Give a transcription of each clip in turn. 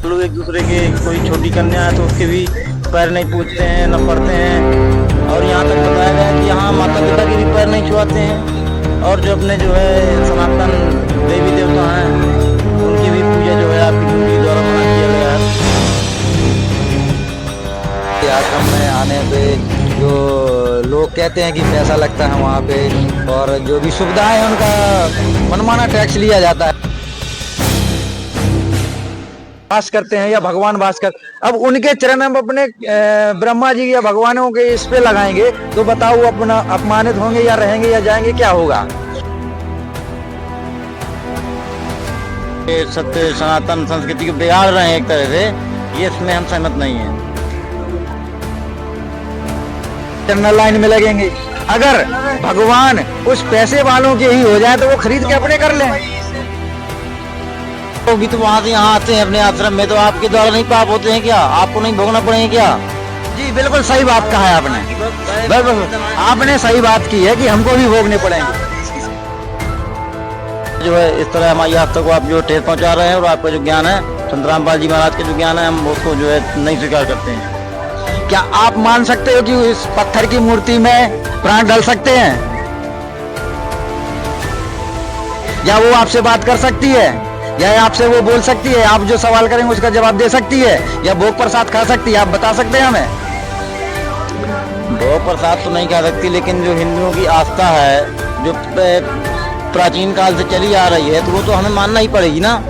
लोग एक दूसरे के, कोई छोटी कन्या है तो उसके भी पैर नहीं पूछते हैं, न पढ़ते हैं। और यहाँ तक बताया गया है कि यहाँ माता पिता के भी पैर नहीं छुआते हैं। और जो अपने जो है सनातन देवी देवता हैं उनकी भी पूजा जो है आपकी गुरु जी द्वारा मना किया गया है। आश्रम में आने पे जो लोग कहते हैं कि पैसा लगता है वहाँ पे, और जो भी सुविधाएं हैं उनका मनमाना टैक्स लिया जाता है। वास करते हैं या भगवान वास कर, अब उनके चरण हम अपने ब्रह्मा जी या भगवानों के इस पे लगाएंगे तो बताओ अपना अपमानित होंगे या रहेंगे या जाएंगे, क्या होगा? ये सत्य सनातन संस्कृति को बिगाड़ रहे हैं एक तरह से, ये इसमें हम सहमत नहीं हैं। जनरल लाइन में लगेंगे, अगर भगवान उस पैसे वालों के ही हो जाए तो वो खरीद के अपने कर लें। तो भी तो वहाँ से यहाँ आते हैं अपने आश्रम में, तो आपके द्वारा नहीं पाप होते हैं क्या? आपको नहीं भोगना पड़ेगा क्या? जी बिल्कुल सही बात कहा है आपने, बिल्कुल आपने सही बात की है कि हमको भी भोगने पड़ेंगे। जो है इस तरह हमारी आस्था को आप जो ठेस पहुँचा रहे हैं, और आपका जो ज्ञान है संत रामपाल जी महाराज का जो ज्ञान है, हम उसको जो है नहीं स्वीकार करते हैं। क्या आप मान सकते हो कि इस पत्थर की मूर्ति में प्राण डाल सकते हैं, या वो आपसे बात कर सकती है, या आपसे वो बोल सकती है, आप जो सवाल करेंगे उसका जवाब दे सकती है, या भोग प्रसाद खा सकती है? आप बता सकते हैं हमें? भोग प्रसाद तो नहीं खा सकती, लेकिन जो हिंदुओं की आस्था है जो प्राचीन काल से चली आ रही है, तो वो तो हमें मानना ही पड़ेगी ना।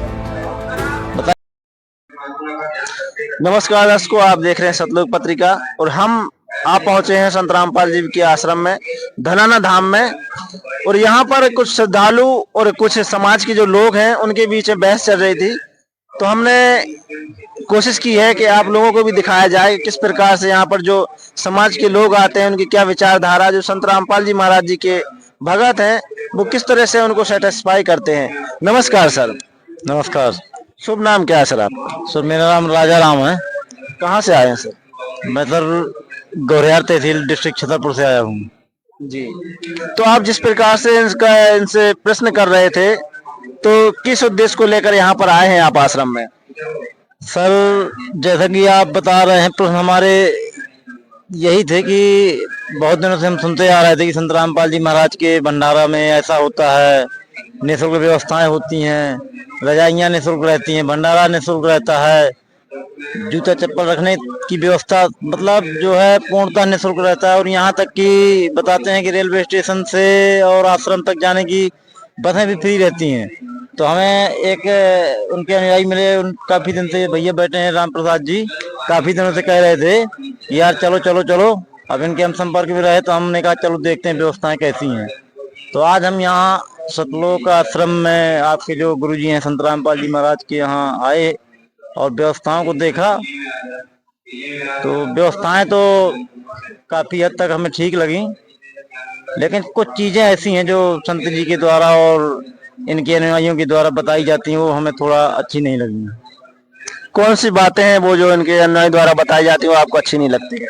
नमस्कार दर्शकों, आप देख रहे हैं सतलोक पत्रिका, और हम आप पहुंचे हैं संत रामपाल जी के आश्रम में, धनाना धाम में। और यहाँ पर कुछ श्रद्धालु और कुछ समाज के जो लोग हैं उनके बीच में बहस चल रही थी, तो हमने कोशिश की है कि आप लोगों को भी दिखाया जाए कि किस प्रकार से यहाँ पर जो समाज के लोग आते हैं उनकी क्या विचारधारा, जो संत रामपाल जी महाराज जी के भगत हैं वो किस तरह से उनको सेटिस्फाई करते हैं। नमस्कार सर। नमस्कार शुभ नाम क्या है सर आपका? सर, मेरा नाम राजा राम है। कहाँ से आए हैं सर? मैं सर गौरियार तहसील डिस्ट्रिक्ट छतरपुर से आया हूँ जी। तो आप जिस प्रकार से इनसे प्रश्न कर रहे थे, तो किस उद्देश्य को लेकर यहाँ पर आए हैं आप आश्रम में? सर, जैसा कि आप बता रहे हैं, प्रश्न हमारे यही थे कि बहुत दिनों से हम सुनते आ रहे थे कि संत रामपाल जी महाराज के भंडारा में ऐसा होता है, निःशुल्क व्यवस्थाएं होती हैं, रजाइयाँ निःशुल्क रहती हैं, भंडारा निःशुल्क रहता है, जूता चप्पल रखने की व्यवस्था मतलब जो है पूर्णतः निःशुल्क रहता है। और यहाँ तक कि बताते हैं कि रेलवे स्टेशन से और आश्रम तक जाने की बसें भी फ्री रहती हैं। तो हमें एक उनके अनुयायी मिले, काफी दिन से भैया बैठे हैं राम प्रसाद जी, काफी दिनों से कह रहे थे यार चलो चलो चलो। अब इनके हम संपर्क में रहे तो हमने कहा चलो देखते हैं व्यवस्थाएं कैसी हैं। तो आज हम यहाँ सतलोक आश्रम में आपके जो गुरुजी हैं संत रामपाल जी महाराज के यहाँ आए और व्यवस्थाओं को देखा। तो व्यवस्थाएं तो काफी हद तक हमें ठीक लगी, लेकिन कुछ चीजें ऐसी हैं जो संत जी के द्वारा और इनके अनुयायियों के द्वारा बताई जाती हैं, वो हमें थोड़ा अच्छी नहीं लगी। कौन सी बातें हैं वो जो इनके अनुयायी द्वारा बताई जाती है वो आपको अच्छी नहीं लगती है?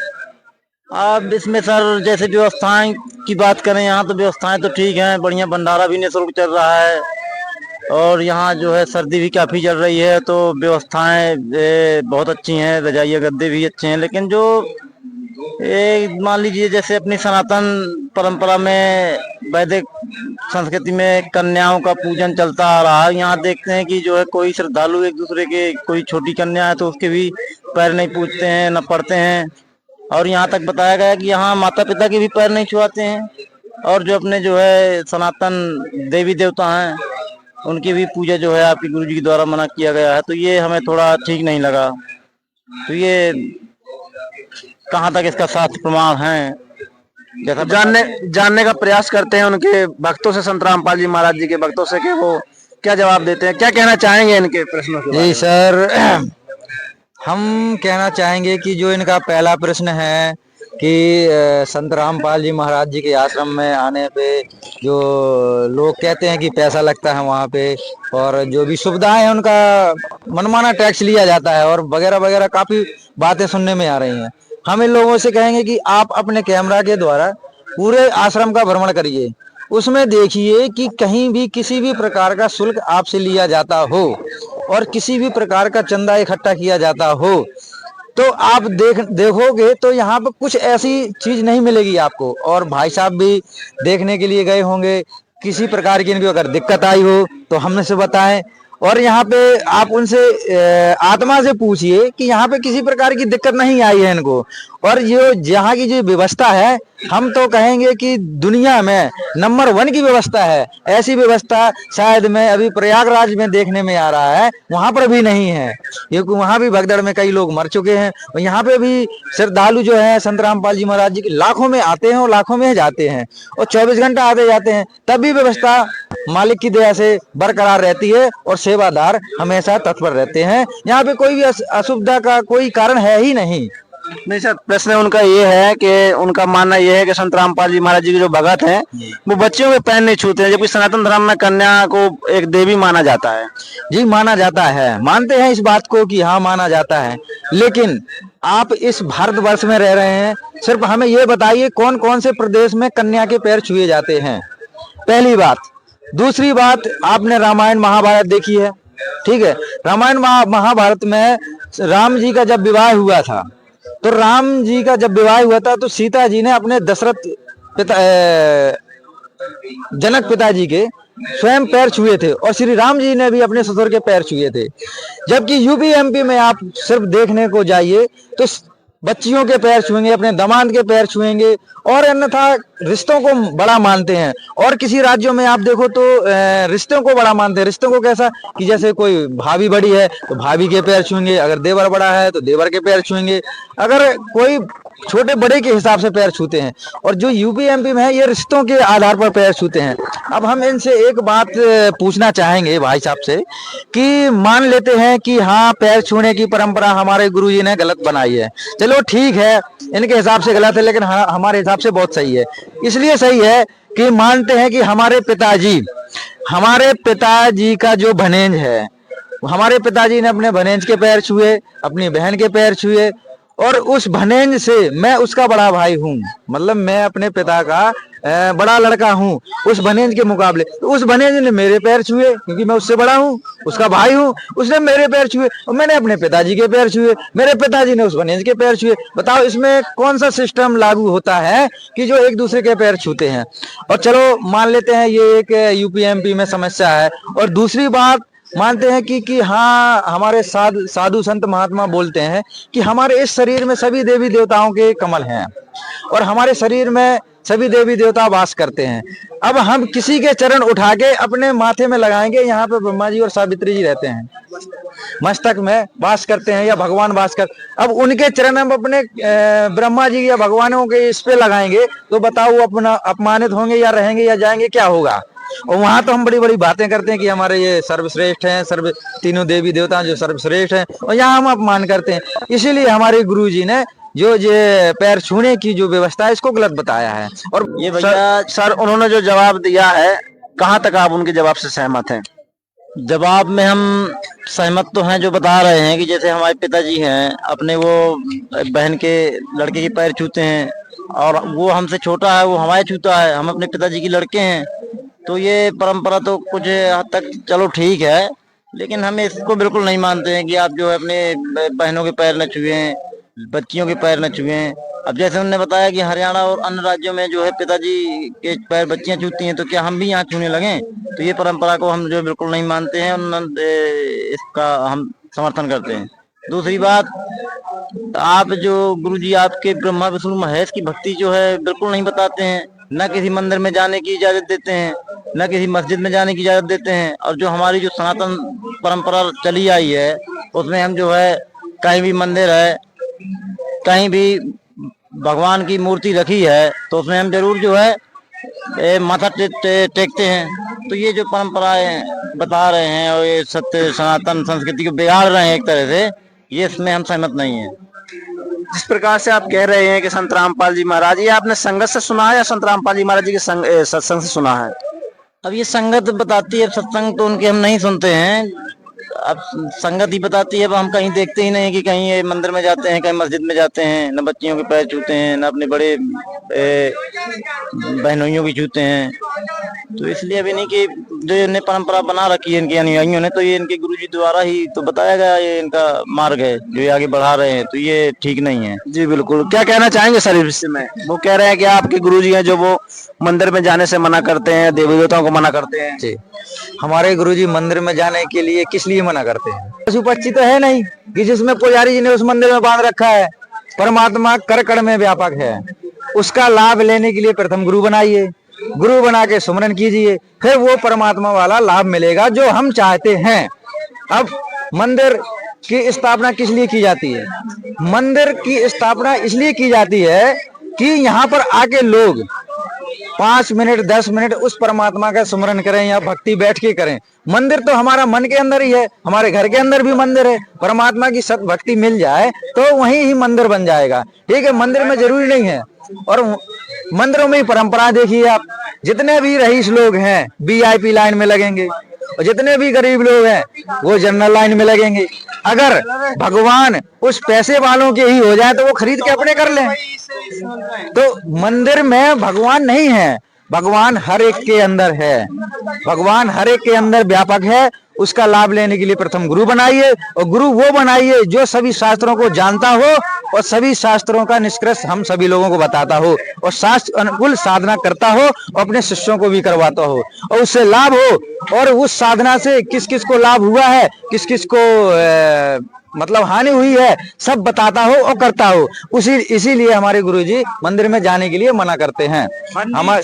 अब इसमें सर जैसे व्यवस्थाएं की बात करें, यहाँ तो व्यवस्थाएं तो ठीक हैं, बढ़िया भंडारा भी निःशुल्क चल रहा है, और यहाँ जो है सर्दी भी काफ़ी चल रही है तो व्यवस्थाएं बहुत अच्छी हैं, रजाइयाँ गद्दे भी अच्छे हैं। लेकिन जो मान लीजिए जैसे अपनी सनातन परंपरा में वैदिक संस्कृति में कन्याओं का पूजन चलता आ रहा है, यहाँ देखते हैं कि जो है कोई श्रद्धालु एक दूसरे के, कोई छोटी कन्या है तो उसके भी पैर नहीं पूछते हैं, न पढ़ते हैं। और यहाँ तक बताया गया कि यहाँ माता पिता के भी पैर नहीं छुआते हैं, और जो अपने जो है सनातन देवी देवता हैं उनकी भी पूजा जो है आपके गुरु जी के द्वारा मना किया गया है। तो ये हमें थोड़ा ठीक नहीं लगा। तो ये कहाँ तक इसका शास्त्र प्रमाण है, जैसा जानने का प्रयास करते हैं उनके भक्तों से, संत रामपाल जी महाराज जी के भक्तों से, कि वो क्या जवाब देते हैं, क्या कहना चाहेंगे इनके प्रश्नों के? जी सर, हम कहना चाहेंगे कि जो इनका पहला प्रश्न है कि संत रामपाल जी महाराज जी के आश्रम में आने पे जो लोग कहते हैं कि पैसा लगता है वहाँ पे, और जो भी सुविधाएं हैं उनका मनमाना टैक्स लिया जाता है, और वगैरह वगैरह काफी बातें सुनने में आ रही हैं। हम इन लोगों से कहेंगे कि आप अपने कैमरा के द्वारा पूरे आश्रम का भ्रमण करिए, उसमें देखिए कि कहीं भी किसी भी प्रकार का शुल्क आपसे लिया जाता हो, और किसी भी प्रकार का चंदा इकट्ठा किया जाता हो, तो आप देखोगे तो यहाँ पे कुछ ऐसी चीज नहीं मिलेगी आपको। और भाई साहब भी देखने के लिए गए होंगे, किसी प्रकार की इनको अगर दिक्कत आई हो तो हमने से बताएं। और यहाँ पे आप उनसे आत्मा से पूछिए कि यहाँ पे किसी प्रकार की दिक्कत नहीं आई है इनको। और ये यहाँ की जो व्यवस्था है, हम तो कहेंगे कि दुनिया में नंबर 1 की व्यवस्था है। ऐसी व्यवस्था शायद मैं अभी प्रयागराज में देखने में आ रहा है, वहां पर भी नहीं है, क्योंकि वहां भी भगदड़ में कई लोग मर चुके हैं। और यहाँ पे भी श्रद्धालु जो है संत रामपाल जी महाराज जी के लाखों में आते हैं और लाखों में जाते हैं, और 24 घंटा आते जाते हैं, तब भी व्यवस्था मालिक की दया से बरकरार रहती है और सेवादार हमेशा तत्पर रहते हैं। यहाँ पे कोई भी असुविधा का कोई कारण है ही नहीं। नहीं सर, प्रश्न उनका ये है कि उनका मानना ये है कि संत रामपाल जी महाराज जी के जो भगत हैं वो बच्चियों के पैर नहीं छूते हैं, जबकि सनातन धर्म में कन्या को एक देवी माना जाता है। जी माना जाता है, मानते हैं इस बात को कि हाँ माना जाता है, लेकिन आप इस भारतवर्ष में रह रहे हैं, सिर्फ हमें ये बताइए कौन कौन से प्रदेश में कन्या के पैर छुए जाते हैं, पहली बात। दूसरी बात, आपने रामायण महाभारत देखी है, ठीक है। रामायण महाभारत में राम जी का जब विवाह हुआ था, तो राम जी का जब विवाह हुआ था तो सीता जी ने अपने दशरथ जनक पिताजी के स्वयं पैर छुए थे, और श्री राम जी ने भी अपने ससुर के पैर छुए थे। जबकि यूपी एमपी में आप सिर्फ देखने को जाइए तो बच्चियों के पैर छुएंगे, अपने दामाद के पैर छुएंगे, और अन्यथा रिश्तों को बड़ा मानते हैं। और किसी राज्यों में आप देखो तो रिश्तों को बड़ा मानते हैं। रिश्तों को कैसा कि जैसे कोई भाभी बड़ी है तो भाभी के पैर छुएंगे, अगर देवर बड़ा है तो देवर के पैर छुएंगे, अगर कोई छोटे बड़े के हिसाब से पैर छूते हैं। और जो यूपी एमपी में है ये रिश्तों के आधार पर पैर छूते हैं। अब हम इनसे एक बात पूछना चाहेंगे भाई साहब से कि मान लेते हैं कि हाँ पैर छूने की परंपरा हमारे गुरुजी ने गलत बनाई है, चलो ठीक है, इनके हिसाब से गलत है लेकिन हमारे हिसाब से बहुत सही है। इसलिए सही है कि मानते हैं कि हमारे पिताजी का जो भनेज है, हमारे पिताजी ने अपने भनेज के पैर छुए, अपनी बहन के पैर छुए, और उस भनेज से मैं उसका बड़ा भाई हूँ, मतलब मैं अपने पिता का बड़ा लड़का हूँ उस भनेज के मुकाबले। तो उस भनेज ने मेरे पैर छुए क्योंकि मैं उससे बड़ा हूँ, उसका भाई हूँ, उसने मेरे पैर छुए और मैंने अपने पिताजी के पैर छुए, मेरे पिताजी ने उस भनेज के पैर छुए। बताओ इसमें कौन सा सिस्टम लागू होता है कि जो एक दूसरे के पैर छूते हैं। और चलो मान लेते हैं ये एक यूपी एमपी में समस्या है। और दूसरी बात मानते हैं कि हाँ हमारे साधु संत महात्मा बोलते हैं कि हमारे इस शरीर में सभी देवी देवताओं के कमल हैं और हमारे शरीर में सभी देवी देवता वास करते हैं। अब हम किसी के चरण उठा के अपने माथे में लगाएंगे, यहाँ पे ब्रह्मा जी और सावित्री जी रहते हैं, मस्तक में वास करते हैं या भगवान वास कर, अब उनके चरण हम अपने ब्रह्मा जी या भगवानों के इस पे लगाएंगे तो बताओ वो अपना अपमानित होंगे या रहेंगे या जाएंगे, क्या होगा। और वहां तो हम बड़ी बड़ी बातें करते हैं कि हमारे ये सर्वश्रेष्ठ हैं, तीनों देवी देवता जो सर्वश्रेष्ठ हैं, और यहाँ हम अपमान करते हैं। इसीलिए हमारे गुरु जी ने जो ये पैर छूने की जो व्यवस्था है इसको गलत बताया है। और ये भैया सर उन्होंने जो जवाब दिया है, कहाँ तक आप उनके जवाब से सहमत हैं? जवाब में हम सहमत तो हैं, जो बता रहे हैं कि जैसे हमारे पिताजी हैं अपने वो बहन के लड़के के पैर छूते हैं और वो हमसे छोटा है वो हमारे छूता है, हम अपने पिताजी के लड़के हैं, तो ये परंपरा तो कुछ हद तक चलो ठीक है, लेकिन हम इसको बिल्कुल नहीं मानते हैं कि आप जो है अपने बहनों के पैर न छुएं, बच्चियों के पैर न छुएं। अब जैसे उन्होंने बताया कि हरियाणा और अन्य राज्यों में जो है पिताजी के पैर बच्चियां छूती हैं, तो क्या हम भी यहाँ छूने लगें? तो ये परंपरा को हम जो बिल्कुल नहीं मानते हैं और इसका हम समर्थन करते हैं। दूसरी बात, आप जो गुरुजी आपके ब्रह्मा विष्णु महेश की भक्ति जो है बिल्कुल नहीं बताते हैं, न किसी मंदिर में जाने की इजाजत देते हैं, न किसी मस्जिद में जाने की इजाजत देते हैं। और जो हमारी जो सनातन परंपरा चली आई है उसमें हम जो है कहीं भी मंदिर है, कहीं भी भगवान की मूर्ति रखी है तो उसमें हम जरूर जो है माथा टेकते हैं। तो ये जो परंपराएं बता रहे हैं और ये सत्य सनातन संस्कृति को बिगाड़ रहे हैं एक तरह से, ये इसमें हम सहमत नहीं है। जिस प्रकार से आप कह रहे हैं कि संत रामपाल जी महाराज, ये आपने संगत से सुना है या संत रामपाल जी महाराज जी के सत्संग से सुना है? अब ये संगत बताती है, सत्संग तो उनके हम नहीं सुनते हैं, अब संगत ही बताती है। अब हम कहीं देखते ही नहीं कि कहीं ये मंदिर में जाते हैं, कहीं मस्जिद में जाते हैं, न बच्चियों के पैर छूते हैं, न अपने बड़े बहनोइयों की छूते हैं। तो इसलिए अभी नहीं कि जो इन्हें परंपरा बना रखी है इनके अनुयायियों ने, तो ये इनके गुरुजी द्वारा ही तो बताया गया, ये इनका मार्ग है जो ये आगे बढ़ा रहे हैं, तो ये ठीक नहीं है। जी बिल्कुल, क्या कहना चाहेंगे सर इस विषय में? वो कह रहे हैं कि आपके गुरुजी हैं जो वो मंदिर में जाने से मना करते हैं, देवी देवताओं को मना करते हैं। जी, हमारे गुरुजी मंदिर में जाने के लिए किस लिए मना करते हैं? पशुपक्षी तो है नहीं कि जिसमें पुजारी जी ने उस मंदिर में बांध रखा है। परमात्मा कर कण में व्यापक है, उसका लाभ लेने के लिए प्रथम गुरु बनाइए, गुरु बना के सुमरन कीजिए, फिर वो परमात्मा वाला लाभ मिलेगा जो हम चाहते हैं। अब मंदिर की स्थापना किस लिए की जाती है? मंदिर की स्थापना इसलिए की जाती है कि यहाँ पर आके लोग 5 मिनट 10 मिनट उस परमात्मा का सुमरन करें या भक्ति बैठ के करें। मंदिर तो हमारा मन के अंदर ही है, हमारे घर के अंदर भी मंदिर है। परमात्मा की सत भक्ति मिल जाए तो वहीं ही मंदिर बन जाएगा। ठीक है, मंदिर में जरूरी नहीं है। और मंदिरों में परंपरा देखिए आप, जितने भी रईस लोग हैं VIP लाइन में लगेंगे और जितने भी गरीब लोग हैं वो जनरल लाइन में लगेंगे। अगर भगवान उस पैसे वालों के ही हो जाए तो वो खरीद के अपने कर लें। तो मंदिर में भगवान नहीं है, भगवान हर एक के अंदर है, भगवान हर एक के अंदर व्यापक है। उसका लाभ लेने के लिए प्रथम गुरु बनाइए, और गुरु वो बनाइए जो सभी शास्त्रों को जानता हो और सभी शास्त्रों का निष्कर्ष हम सभी लोगों को बताता हो और शास्त्र अनुकूल साधना करता हो और अपने शिष्यों को भी करवाता हो और उससे लाभ हो। और उस साधना से किस किस को लाभ हुआ है, किस किस को मतलब हानि हुई है, सब बताता हो और करता हो। इसीलिए हमारे गुरुजी मंदिर में जाने के लिए मना करते हैं। हमारे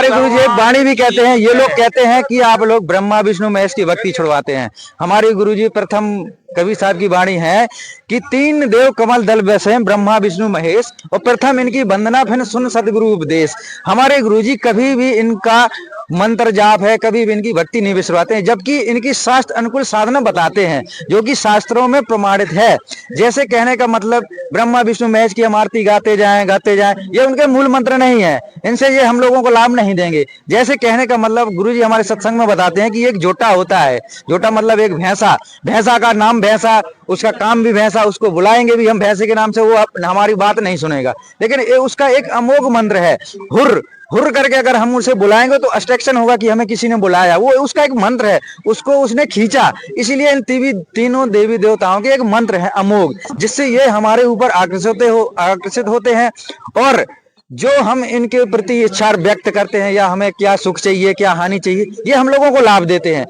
गुरुजी एक वाणी भी कहते हैं, ये लोग कहते हैं कि आप लोग ब्रह्मा विष्णु महेश की भक्ति छुड़वाते हैं। हमारे गुरुजी प्रथम कवि साहब की वाणी है कि 3 देव कमल दल बसे ब्रह्मा विष्णु महेश, और प्रथम इनकी वंदना फिर सुन सदगुरु उपदेश। हमारे गुरुजी कभी भी इनका मंत्र जाप है, कभी भी इनकी भक्ति नहीं बिसरवाते हैं, जबकि इनकी शास्त्र अनुकूल साधना बताते हैं जो कि शास्त्रों में प्रमाणित है। जैसे कहने का मतलब ब्रह्मा विष्णु महेश की हम आरती गाते जाएं, ये उनके मूल मंत्र नहीं है, इनसे ये हम लोगों को लाभ नहीं देंगे। जैसे कहने का मतलब गुरुजी हमारे सत्संग में बताते हैं कि एक जोटा होता है, जोटा मतलब एक भैंसा, भैंसा का नाम भैंसा, उसका काम भी भैंसा, उसको बुलाएंगे भी हम भैंसे के नाम से, वो हमारी बात नहीं सुनेगा। लेकिन उसका एक अमोघ मंत्र है, हुर हुर करके अगर हम उसे बुलाएंगे तो अट्रैक्शन होगा कि हमें किसी ने बुलाया, वो उसका एक मंत्र है, उसको उसने खींचा। इसीलिए इन तीनों देवी देवताओं के एक मंत्र है अमोघ, जिससे ये हमारे ऊपर आकर्षित होते हैं। और जो हम इनके प्रति इच्छा व्यक्त करते हैं या हमें क्या सुख चाहिए, क्या हानि चाहिए, ये हम लोगों को लाभ देते हैं।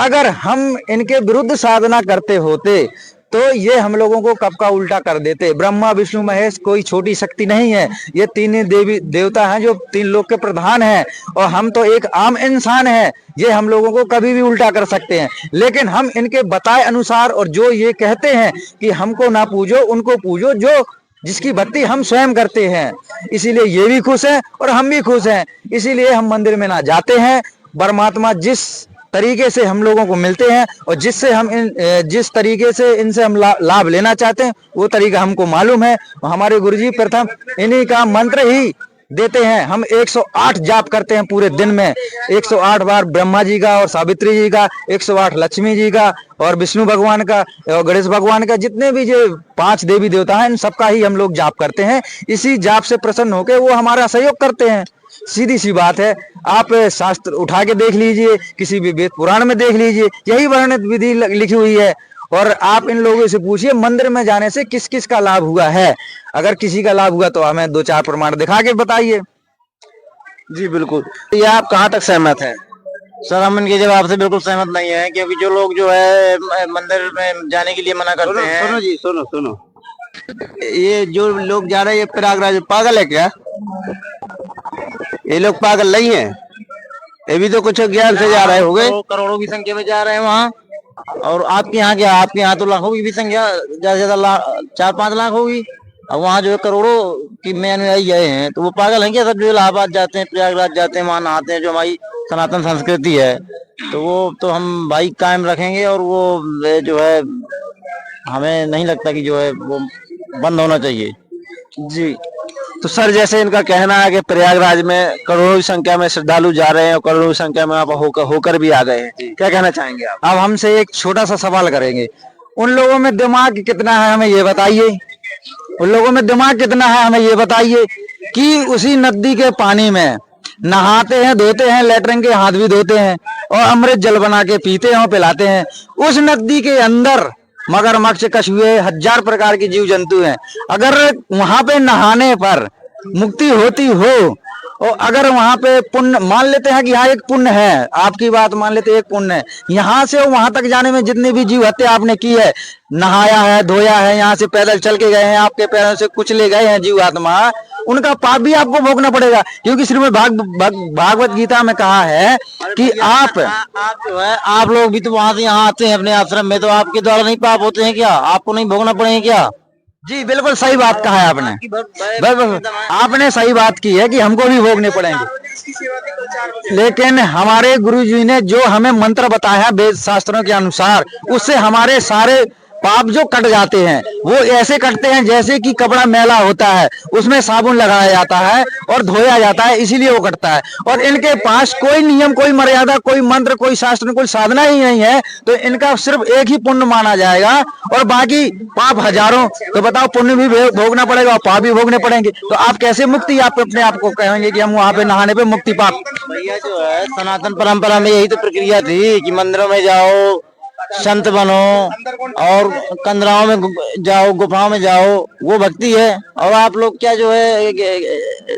अगर हम इनके विरुद्ध साधना करते होते तो ये हम लोगों को कब का उल्टा कर देते। ब्रह्मा विष्णु महेश कोई छोटी शक्ति नहीं है, ये तीन देवी देवता हैं जो 3 लोक के प्रधान हैं, और हम तो एक आम इंसान हैं। ये हम लोगों को कभी भी उल्टा कर सकते हैं, लेकिन हम इनके बताए अनुसार और जो ये कहते हैं कि हमको ना पूजो उनको पूजो, जो जिसकी भक्ति हम स्वयं करते हैं, इसीलिए ये भी खुश हैं और हम भी खुश हैं। इसीलिए हम मंदिर में ना जाते हैं। परमात्मा जिस तरीके से हम लोगों को मिलते हैं और जिस तरीके से इनसे हम लाभ लेना चाहते हैं वो तरीका हमको मालूम है। हमारे गुरुजी प्रथम इन्हीं का मंत्र ही देते हैं। हम 108 जाप करते हैं पूरे दिन में, 108 बार ब्रह्मा जी का और सावित्री जी का, 108 लक्ष्मी जी का और विष्णु भगवान का और गणेश भगवान का, जितने भी जो 5 देवी देवता हैं इन सबका ही हम लोग जाप करते हैं। इसी जाप से प्रसन्न होकर वो हमारा सहयोग करते हैं। सीधी सी बात है, आप शास्त्र उठा के देख लीजिए, किसी भी वेद पुराण में देख लीजिए, यही वर्णित विधि लिखी हुई है। और आप इन लोगों से पूछिए मंदिर में जाने से किस किस का लाभ हुआ है। अगर किसी का लाभ हुआ तो हमें 2-4 प्रमाण दिखा के बताइए। जी बिल्कुल, ये आप कहाँ तक सहमत हैं? सर, हम इनके जवाब से बिल्कुल सहमत नहीं है, क्योंकि जो लोग जो है मंदिर में जाने के लिए मना करते हैं। सुनो जी, सुनो, ये जो लोग जा रहे हैं, ये प्रयागराज पागल है क्या? ये लोग पागल नहीं है, ये भी तो कुछ ज्ञान से जा रहे होंगे। करोड़ों की संख्या में जा रहे हैं वहाँ। और आपके यहाँ क्या, आपके यहाँ तो लाखों की भी संख्या, ज्यादा से ज्यादा 4-5 लाख होगी। अब वहाँ जो है करोड़ों की में अनुयायी गए हैं, तो वो पागल हैं क्या? सब जो इलाहाबाद जाते हैं, प्रयागराज जाते हैं, वहाँ नहाते हैं, जो हमारी सनातन संस्कृति है, तो वो तो हम भाई कायम रखेंगे। और वो जो है हमें नहीं लगता कि जो है वो बंद होना चाहिए। जी, तो सर जैसे इनका कहना है कि प्रयागराज में करोड़ों की संख्या में श्रद्धालु जा रहे हैं और करोड़ों की संख्या में आप होकर भी आ गए हैं, क्या कहना चाहेंगे आप? अब हमसे एक छोटा सा सवाल करेंगे, उन लोगों में दिमाग कितना है हमें ये बताइए। उन लोगों में दिमाग कितना है हमें ये बताइए कि उसी नदी के पानी में नहाते हैं, धोते हैं, लेटरिन के हाथ भी धोते हैं और अमृत जल बना के पीते हैं और पिलाते हैं। उस नदी के अंदर मगरमच्छ, कछुए, 1000 प्रकार के जीव जंतु हैं। अगर वहां पे नहाने पर मुक्ति होती हो और अगर वहां पे पुण्य मान लेते हैं कि यहाँ एक पुण्य है, आपकी बात मान लेते हैं एक पुण्य है, यहाँ से वहां तक जाने में जितनी भी जीव हत्या आपने की है, नहाया है, धोया है, यहाँ से पैदल चल के गए हैं, आपके पैरों से कुचले गए हैं जीव आत्मा, उनका पाप भी आपको भोगना पड़ेगा। क्योंकि श्रीमद् भागवत गीता में कहा है कि आप जो है आप लोग भी तो वहां से यहाँ आते हैं अपने आश्रम में, तो आपके द्वारा नहीं पाप होते हैं क्या? आपको नहीं भोगना पड़ेंगे क्या? जी बिल्कुल सही बात कहा है आपने, बस आपने सही बात की है कि हमको भी भोगने पड़ेंगे। लेकिन हमारे गुरु जी ने जो हमें मंत्र बताया वेद शास्त्रों के अनुसार, उससे हमारे सारे पाप जो कट जाते हैं वो ऐसे कटते हैं जैसे कि कपड़ा मैला होता है, उसमें साबुन लगाया जाता है और धोया जाता है, इसीलिए वो कटता है। और इनके पास कोई नियम, कोई मर्यादा, कोई मंत्र, कोई शास्त्र, कोई साधना ही नहीं है, तो इनका सिर्फ एक ही पुण्य माना जाएगा और बाकी पाप हजारों। तो बताओ, पुण्य भी भोगना पड़ेगा और पाप भी भोगने पड़ेंगे, तो आप कैसे मुक्ति आप अपने आप को कहेंगे कि हम वहां पे नहाने पे मुक्ति पाप? भैया जो है सनातन परंपरा में यही तो प्रक्रिया थी कि मंदिरों में जाओ, संत बनो और कंदराओं में जाओ, गुफाओं में जाओ, वो भक्ति है। और आप लोग क्या जो है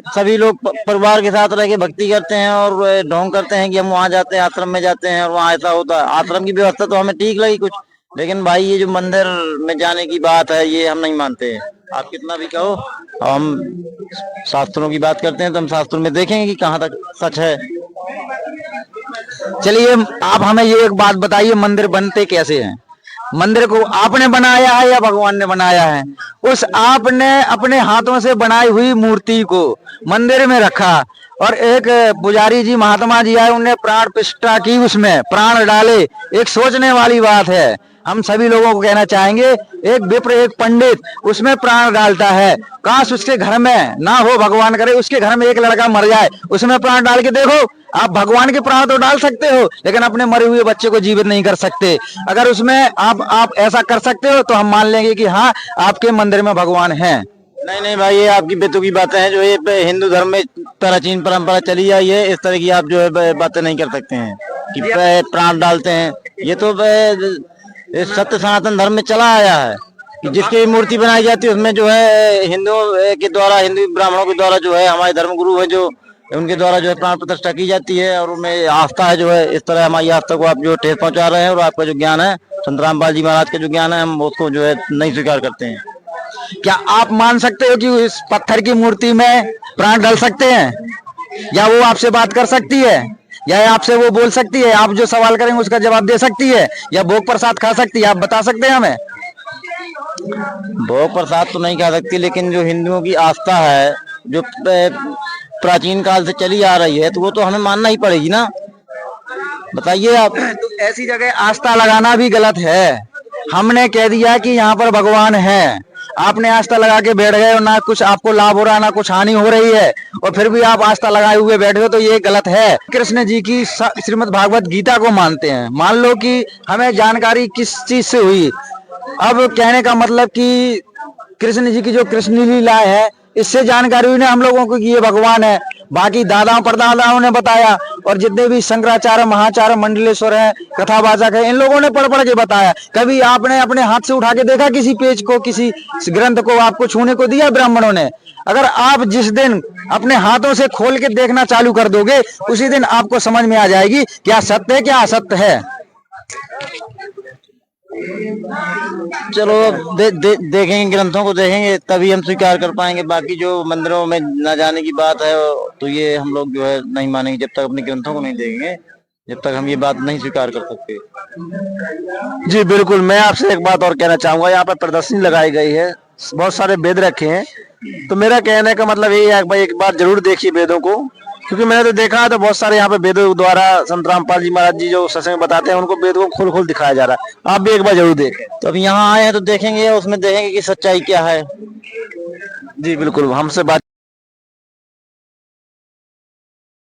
सभी लोग परिवार के साथ रह के भक्ति करते हैं और ढोंग करते हैं कि हम वहां जाते हैं, आश्रम में जाते हैं और वहां ऐसा होता है। आश्रम की व्यवस्था तो हमें ठीक लगी कुछ, लेकिन भाई ये जो मंदिर में जाने की बात है ये हम नहीं मानते हैं। आप कितना भी कहो, हम शास्त्रों की बात करते हैं तो हम शास्त्रों में देखेंगे कि कहाँ तक सच है। चलिए आप हमें ये एक बात बताइए, मंदिर बनते कैसे हैं? मंदिर को आपने बनाया है या भगवान ने बनाया है? उस आपने अपने हाथों से बनाई हुई मूर्ति को मंदिर में रखा और एक पुजारी जी, महात्मा जी आए, उन्हें प्राण प्रतिष्ठा की, उसमें प्राण डाले। एक सोचने वाली बात है। हम सभी लोगों को कहना चाहेंगे, एक विप्र, एक पंडित उसमें प्राण डालता है, काश उसके घर में ना हो, भगवान करे उसके घर में एक लड़का मर जाए, उसमें प्राण डाल के देखो। आप भगवान के प्राण तो डाल सकते हो, लेकिन अपने मरे हुए बच्चे को जीवित नहीं कर सकते। अगर उसमें आप ऐसा कर सकते हो तो हम मान लेंगे कि हाँ, आपके मंदिर में भगवान है। नहीं नहीं भाई, ये आपकी बेतुकी की बातें हैं। जो ये हिंदू धर्म में प्राचीन परंपरा चली आई है, इस तरह की आप जो है बातें नहीं कर सकते हैं कि प्राण डालते हैं। ये तो सत्य सनातन धर्म में चला आया है कि जिसकी मूर्ति बनाई जाती है उसमें जो है हिंदुओं के द्वारा, हिंदू ब्राह्मणों के द्वारा जो है, हमारे धर्म गुरु है जो, उनके द्वारा जो है प्राण प्रतिष्ठा की जाती है और उनमें आस्था है। जो है इस तरह हमारी आस्था को आप जो ठेस पहुंचा रहे हैं और आपका जो ज्ञान है, संत रामपाल जी महाराज का जो ज्ञान है, हम उसको जो है नहीं स्वीकार करते हैं। क्या आप मान सकते हो कि इस पत्थर की मूर्ति में प्राण डाल सकते हैं, या वो आपसे बात कर सकती है, या आपसे वो बोल सकती है, आप जो सवाल करेंगे उसका जवाब दे सकती है, या भोग प्रसाद खा सकती है? आप बता सकते हैं हमें? भोग प्रसाद तो नहीं खा सकती, लेकिन जो हिंदुओं की आस्था है जो प्राचीन काल से चली आ रही है, तो वो तो हमें मानना ही पड़ेगी ना। बताइए आप। तो ऐसी जगह आस्था लगाना भी गलत है। हमने कह दिया कि यहाँ पर भगवान है, आपने आस्था लगा के बैठ गए और ना कुछ आपको लाभ हो रहा है ना कुछ हानि हो रही है, और फिर भी आप आस्था लगाए हुए बैठे हो, तो ये गलत है। कृष्ण जी की श्रीमद् भागवत गीता को मानते हैं। मान लो कि हमें जानकारी किस चीज से हुई, अब कहने का मतलब कि कृष्ण जी की जो कृष्ण लीला है, इससे जानकारी हुई ना हम लोगों को कि ये भगवान है। बाकी दादाओं परदादाओं ने बताया, और जितने भी शंकराचार्य, महाचार्य, मंडलेश्वर हैं, कथावाचक है, इन लोगों ने पढ़ पढ़ के बताया। कभी आपने अपने हाथ से उठा के देखा किसी पेज को, किसी ग्रंथ को आपको छूने को दिया ब्राह्मणों ने? अगर आप जिस दिन अपने हाथों से खोल के देखना चालू कर दोगे, उसी दिन आपको समझ में आ जाएगी क्या सत्य है, क्या असत्य है। चलो देखेंगे, ग्रंथों को देखेंगे तभी हम स्वीकार कर पाएंगे। बाकी जो मंदिरों में न जाने की बात है तो ये हम लोग जो है नहीं मानेंगे जब तक अपने ग्रंथों को नहीं देखेंगे, जब तक हम ये बात नहीं स्वीकार कर सकते। जी बिल्कुल, मैं आपसे एक बात और कहना चाहूंगा। यहाँ पर प्रदर्शनी लगाई गई है, बहुत सारे वेद रखे हैं, तो मेरा कहने का मतलब यही है भाई, एक बार जरूर देखिए वेदों को, क्योंकि मैंने तो देखा है तो बहुत सारे यहाँ पे वेदों द्वारा संत रामपाल जी महाराज जी जो सत्संग बताते हैं, उनको वेदों को खोल खोल दिखाया जा रहा है। आप भी एक बार जरूर देखें। तो अब यहाँ आए हैं तो देखेंगे, उसमें देखेंगे कि सच्चाई क्या है। जी बिल्कुल, हमसे बात